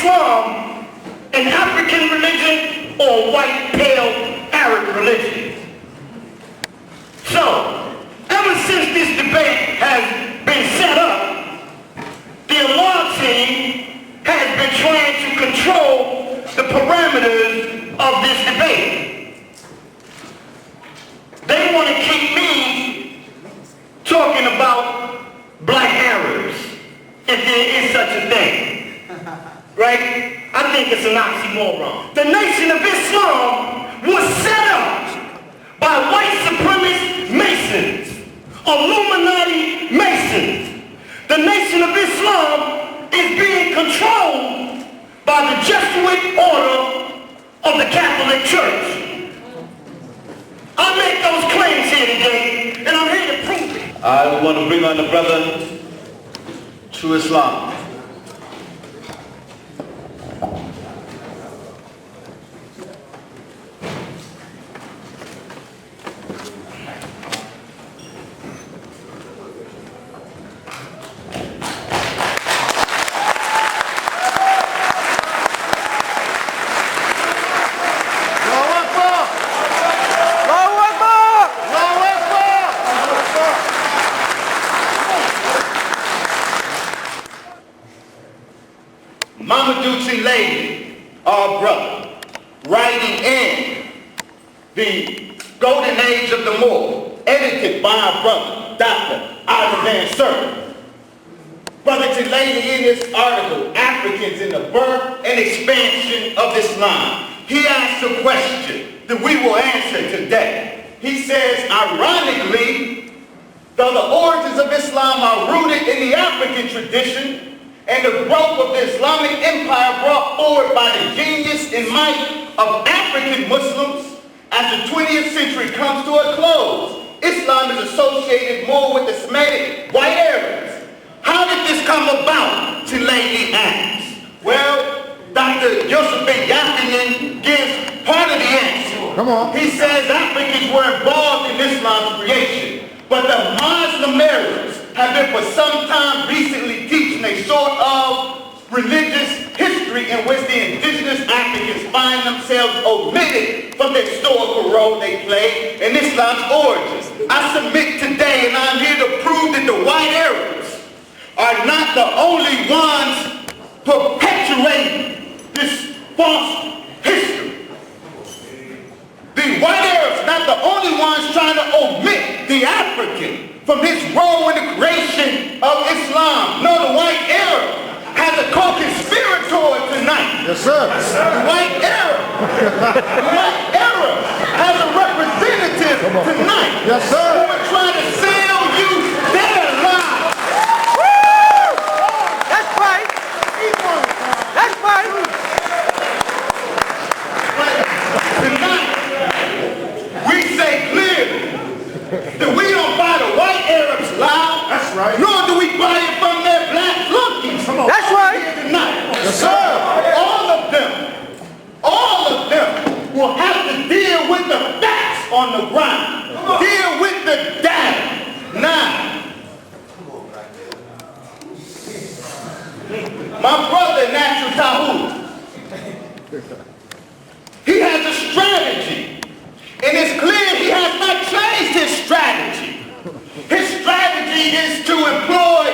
Islam an African religion or a white, pale, Arab religion? So, ever since this debate has been set up, the Allah team has been trying to control the parameters of this debate. They want to keep me talking about black Arabs, if there is such a thing, right? I think it's an oxymoron. The Nation of Islam was set up by white supremacist Masons, Illuminati Masons. The Nation of Islam is being controlled by the Jesuit order of the Catholic Church. I make those claims here today, and I'm here to prove it. I want to bring on the brother to Islam. Lady, our brother, writing in the Golden Age of the Moor, edited by our brother, Dr. Ivan Sir. Brother Lady, in this article, Africans in the Birth and Expansion of Islam, he asks a question that we will answer today. He says, ironically, though the origins of Islam are rooted in the African tradition, and the growth of the Islamic Empire brought forward by the genius and might of African Muslims, as the 20th century comes to a close, Islam is associated more with the Semitic white Arabs. How did this come about, Chilean asks? Well, Dr. Yusuf bin Yakinen gives part of the answer. Come on. He says Africans were involved in Islam's creation, but the Muslim Arabs have been for some time recently teaching a sort of religious history in which the indigenous Africans find themselves omitted from the historical role they played in Islam's origins. I submit today, and I'm here to prove that the white Arabs are not the only ones perpetuating this false history. The white Arabs not the only ones trying to omit the African from his role in the creation of Islam. No, the white Arab has a co-conspirator tonight. Yes, sir. The white Arab has a representative tonight. Yes, sir. Who are trying to sell you their lies. Woo! That's right. That's right. Tonight, we say clearly that we don't buy the white Arabs lie. That's right. Nor do we buy it from their black flunkies. That's right. Here tonight. Yes, sir. All of them will have to deal with the facts on the ground. Deal with the data. Now, my brother, Natural Tahuti, he has a strategy. And it's clear he has not changed his strategy. His strategy is to employ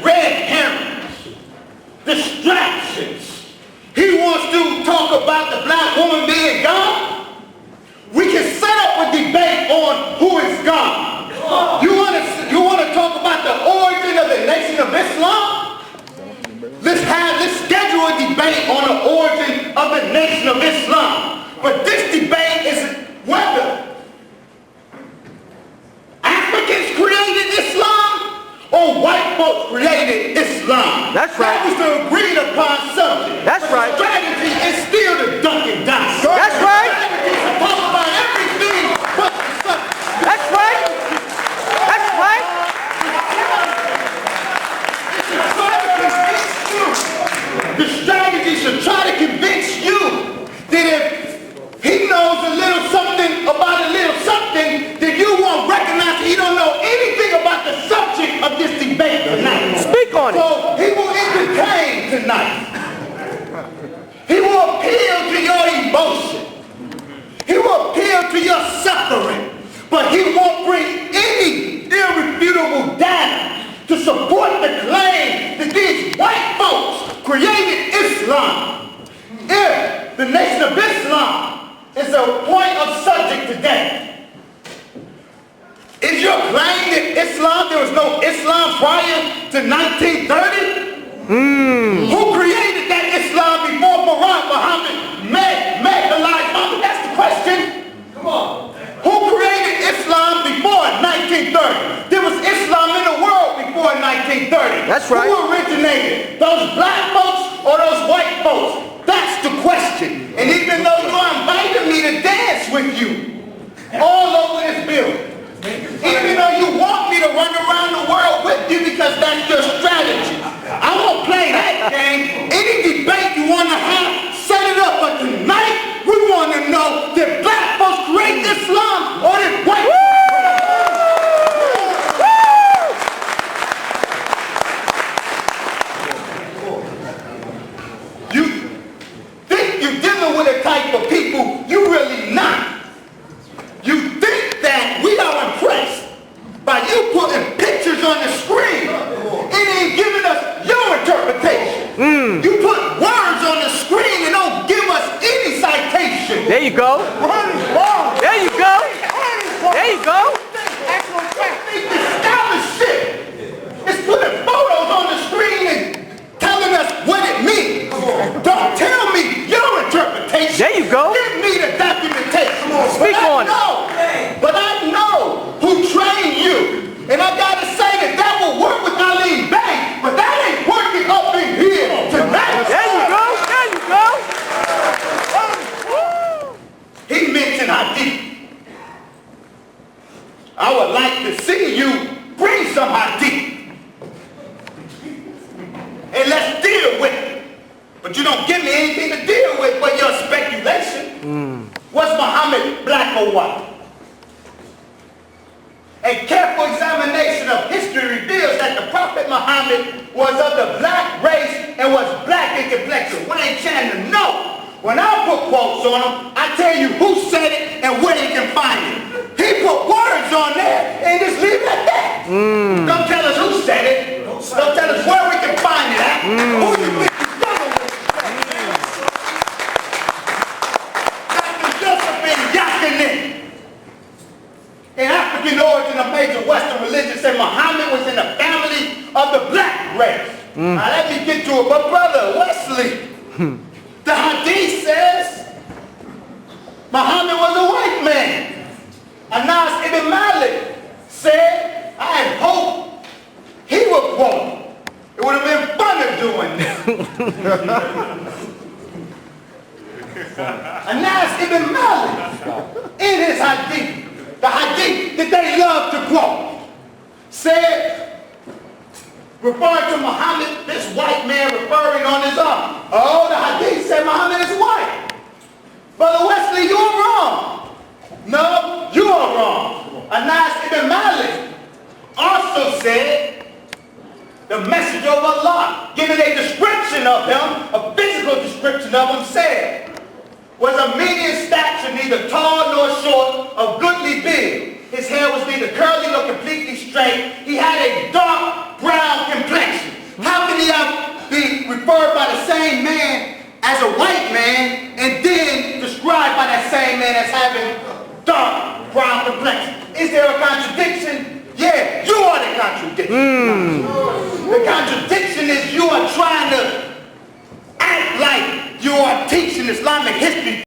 red herrings, distractions. He wants to talk about the black woman being God. We can set up a debate on who is God. You want to talk about the origin of the Nation of Islam? Let's schedule a debate on the origin of the Nation of Islam. But this debate is whether Africans created Islam or white folks created Islam. That's right. That was the agreed upon subject. That's but right. The strategy is still the Dunkin' Donuts. That's right. The strategy is to talk about everything but the subject. That's right. That's right. The strategy should try to convince you that if he knows a little something about a little something, then you won't recognize he don't know anything about the subject of this debate tonight. Speak on it. So he will entertain tonight. but he won't bring any irrefutable data to support the claim that these white folks created Islam. If the Nation of Islam is a point of subject today, is your claim that Islam, there was no Islam prior to 1930? Who created that Islam before Muhammad met Elijah Muhammad? That's the question. Come on. Who created Islam before 1930? There was Islam in the world before 1930. That's right. Who originated? Those black folks or those white folks? That's the question. And even though you invited me to dance with you all over this building, even though you want me to run around the world with you because that's your strategy, I won't play that game. Any debate you want to have, set it up. But tonight, we want to know, did black folks create Islam or did white folks? You think you're dealing with a type of people you really not. You think that we are impressed by you putting pictures on the screen and then giving us your interpretation. You put words on the screen and don't give us any citation. There you go. There you go. There you go. The scholarship is putting photos on the screen and telling us what it means. Don't tell me your interpretation. There you go. Give me the documentation. Speak on it. But I know who trained you. And I gotta say that will work with Ali Bey, but that ain't working up in here tonight. There you go. There you go. He mentioned Hadith. I would like to see you bring some Hadith. And let's deal with it. But you don't give me anything to deal with but your speculation. Was Muhammad black or white? A careful examination of history reveals that the Prophet Muhammad was of the black race and was black in complexion. We ain't trying to know. When I put quotes on him, I tell you who said it and where you can find it. He put words on there and just leave it at that. Don't tell us who said it. Don't tell us where we can find it at. Who you think you're dealing with? Dr. Josephine Yakinen, an African origin of major Western religion, said Muhammad was in the family of the black race. Now let me get to it. But brother Wesley, the Hadith says Muhammad was a white man. Anas ibn Malik said, I had hoped he would quote. It would have been fun of doing this. Anas ibn Malik, in his Hadith, the Hadith that they love to quote, said, referring to Muhammad, this white man referring on his own. Oh, the Hadith said Muhammad is white. Brother Wesley, you're wrong. No, you are wrong. Anas ibn Malik also said, the messenger of Allah, giving a description of him, a physical description of him, said, was a medium stature, neither tall nor short, of goodly build. His hair was neither curly nor completely straight. He had a dark brown complexion. How can he be referred by the same man as a white man and then described by that same man as having dark brown complexion? Is there a contradiction? Yeah, you are the contradiction. The contradiction is you are trying to act like you are teaching Islamic history